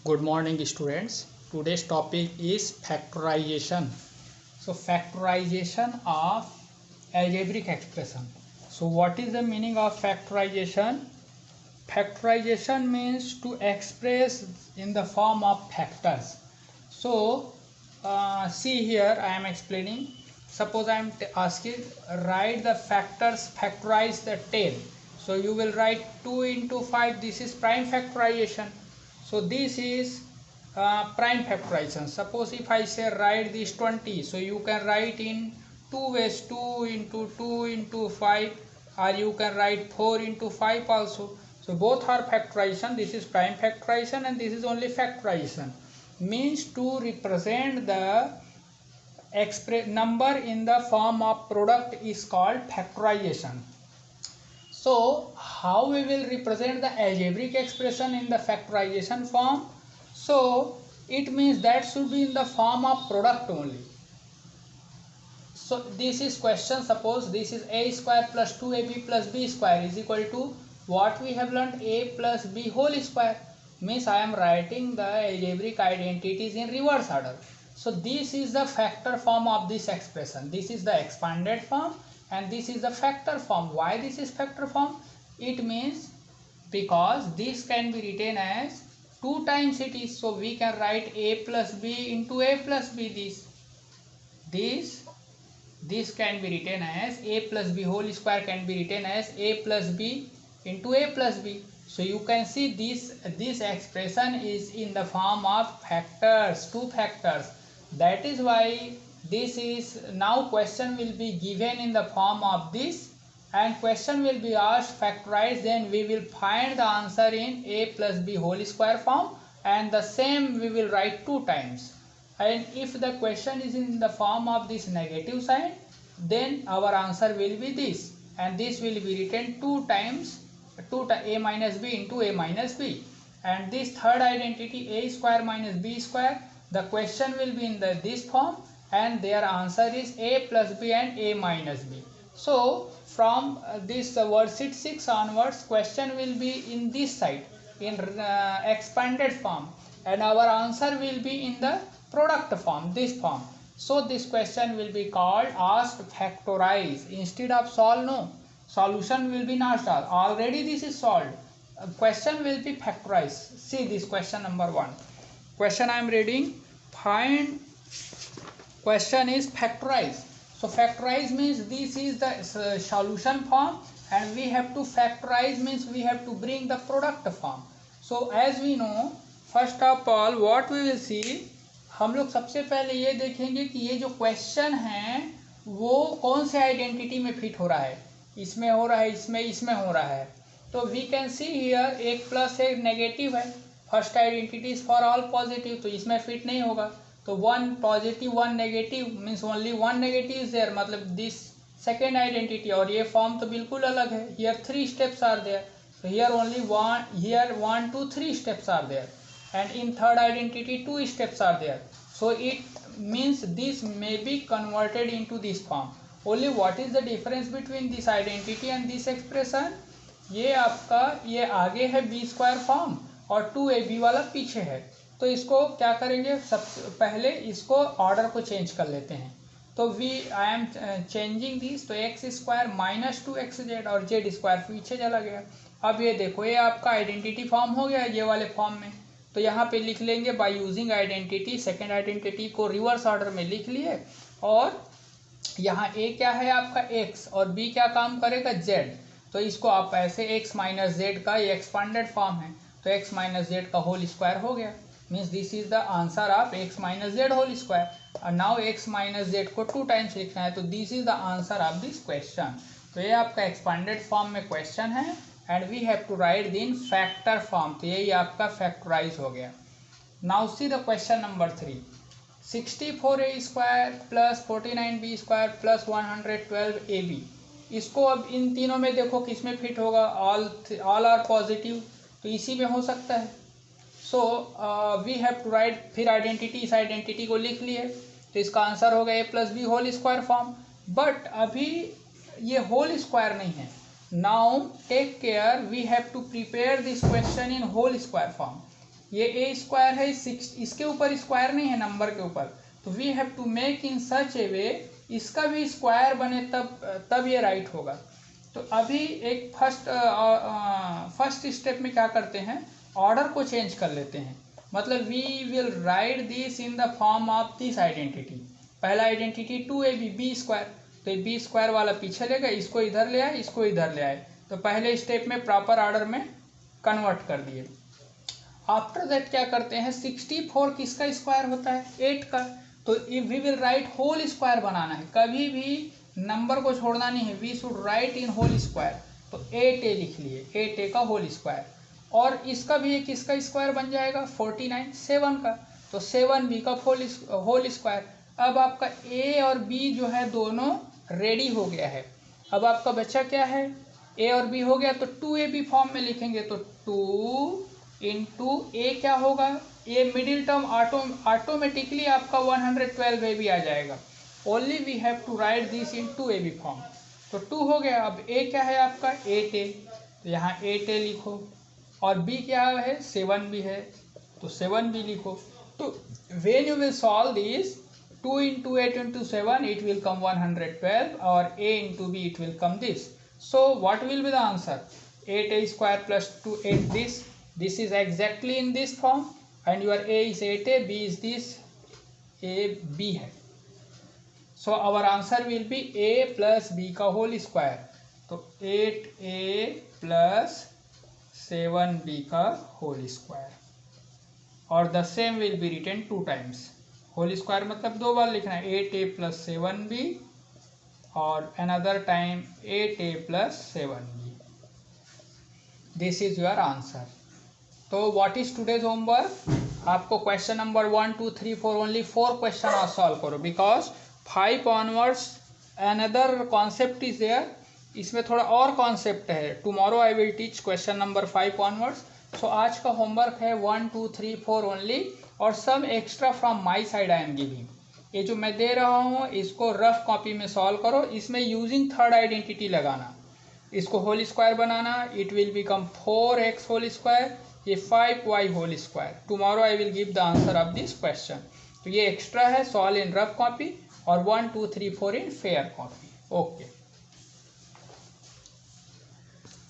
Good morning, students. Today's topic is factorization. So, factorization of algebraic expression. So, what is the meaning of factorization? Factorization means to express in the form of factors. So, see here I am explaining. Suppose I am asking write the factors, factorize the 10. So, you will write 2 into 5. This is prime factorization. So this is prime factorization. Suppose if I say write this 20, so you can write in two ways, 2 into 5, or you can write 4 into 5 also. So both are factorization. This is prime factorization and this is only factorization. Means to represent the number in the form of product is called factorization. So how we will represent the algebraic expression in the factorization form? So it means that should be in the form of product only. So this is question. Suppose this is a square plus 2ab plus b square is equal to what we have learned, a plus b whole square. Means I am writing the algebraic identities in reverse order. So this is the factor form of this expression. This is the expanded form and this is the factor form. Why this is factor form? It means because this can be written as 2 times it is. So we can write a plus b into a plus b. This can be written as a plus b whole square can be written as a plus b into a plus b. So you can see this expression is in the form of factors, 2 factors. That is why this is now question will be given in the form of this and question will be asked factorize, then we will find the answer in a plus b whole square form and the same we will write 2 times. And if the question is in the form of this negative sign, then our answer will be this and this will be written 2 times a minus b into a minus b. And this third identity a square minus b square, the question will be in this form and their answer is a plus b and a minus b. So from this worksheet 6 onwards question will be in this side in expanded form and our answer will be in the product form, this form. So this question will be called ask factorize instead of solve. No, solution will be not solved, already this is solved. Question will be factorized. See this question number 1. Question I am reading. Find, question is factorize. So factorize means this is the solution form and we have to factorize means we have to bring the product form. So as we know, first of all what we will see, हम लोग सबसे पहले ये देखेंगे कि ये जो question है वो कौन से आइडेंटिटी में फिट हो रहा है, इसमें हो रहा है, इसमें हो रहा है. तो वी कैन सी हियर एक प्लस एक नेगेटिव है. First identity is for all positive, तो इसमें फिट नहीं होगा. तो 1 positive 1 negative means only 1 negative is there, मतलब दिस सेकेंड आइडेंटिटी. और ये फॉर्म तो बिल्कुल अलग है. Here 3 steps are there. So here only 1 2 3 steps are there and in third identity 2 steps are there. So it means this may be converted into this form. Only what is the difference between this identity and this expression? ये आपका ये आगे है b square form और 2ab वाला पीछे है. तो इसको क्या करेंगे, सबसे पहले इसको ऑर्डर को चेंज कर लेते हैं. तो आई एम चेंजिंग दिस. तो एक्स स्क्वायर माइनस 2xz और जेड स्क्वायर पीछे चला गया. अब ये देखो ये आपका आइडेंटिटी फॉर्म हो गया ये वाले फॉर्म में. तो यहाँ पे लिख लेंगे by using identity. Second identity को रिवर्स ऑर्डर में लिख लिए और यहाँ ए क्या है आपका x और b क्या काम करेगा z. तो इसको आप ऐसे x माइनस जेड का ये एक्सपांडेड फॉर्म है तो x माइनस जेड का होल स्क्वायर हो गया. Means this is the answer of x minus Z whole square. और नाउ x माइनस जेड को 2 टाइम्स लिखना है तो this is the answer of this question. तो ये आपका एक्सपांडेड फॉर्म में क्वेश्चन है and we have to write in factor form. तो यही आपका factorize हो गया. Now see the question number 3. 64a square plus 49b square plus 112ab. इसको अब इन तीनों में देखो किसमें फिट होगा. all are positive तो इसी में हो सकता है. So we have to write. फिर आइडेंटिटी, इस आइडेंटिटी को लिख लिए तो इसका आंसर होगा a plus B whole square form. But अभी ये होल स्क्वायर नहीं है. Now take care, we have to prepare this question in whole square form. ये ए स्क्वायर है, इसके ऊपर स्क्वायर नहीं है नंबर के ऊपर, तो we have to make in such a way इसका भी स्क्वायर बने तब ये राइट होगा। तो अभी एक फर्स्ट स्टेप में क्या करते हैं, ऑर्डर को चेंज कर लेते हैं। मतलब we will write this in the form of this identity. पहला आइडेंटिटी 2ab बी स्क्वायर, तो ये बी स्क्वायर वाला पीछे ले गए, इसको इधर ले आए, इसको इधर ले आए, तो पहले स्टेप में प्रॉपर ऑर्डर में कन्वर्ट कर दिए। आफ्टर दैट क्या करते हैं, 64 किसका स्क्वायर होता है, 8 का, तो we will write whole square बनाना है, कभी भी नंबर को छोड़ना नहीं है, we should write in whole square. तो 8a लिख लिए, 8a का होल स्क्वायर, और इसका भी एक किसका स्क्वायर बन जाएगा 49, 7 का, तो 7b का होल स्क्वायर। अब आपका a और b जो है दोनों रेडी हो गया है। अब आपका बच्चा क्या है, a और b हो गया, तो 2ab फॉर्म में लिखेंगे, तो 2 इंटू a क्या होगा, ये मिडिल टर्म ऑटोमेटिकली आपका 112ab आ जाएगा। Only we have to write this in 2ab form. तो 2 हो गया। अब a क्या है आपका 8a, तो यहाँ 8a लिखो, और b क्या है 7b है, तो 7b लिखो। तो when you will solve this 2 into 8 into 7 it will come 112, or a into b it will come this. So what will be the answer, 8a square plus 2 this is exactly in this form, and your a is 8a, b is this, a b है। So our answer will be a plus b का whole square, तो 8a plus 7b का whole square, और the same will be written 2 times। Whole square मतलब 2 बार लिखना है, 8a plus 7b, और another time 8a plus 7b। This is your answer. तो व्हाट इज टुडेज होमवर्क, आपको क्वेश्चन नंबर 1 2 3 4 ओनली 4 क्वेश्चन आज सॉल्व करो, because 5 onwards another concept is there, इसमें थोड़ा और कॉन्सेप्ट है। Tomorrow I will teach question number 5 onwards. So आज का होमवर्क है 1 2 3 4 ओनली, और some extra from my side I am giving. ये जो मैं दे रहा हूँ इसको रफ कॉपी में सॉल्व करो, इसमें यूजिंग थर्ड आइडेंटिटी लगाना, इसको होल स्क्वायर बनाना, it will become 4x whole square, ये 5y whole square. Tomorrow I will give the answer of this question. तो ये एक्स्ट्रा है, सॉल्व इन रफ कॉपी, और 1 2 3 4 इन फेयर कॉपी। ओके।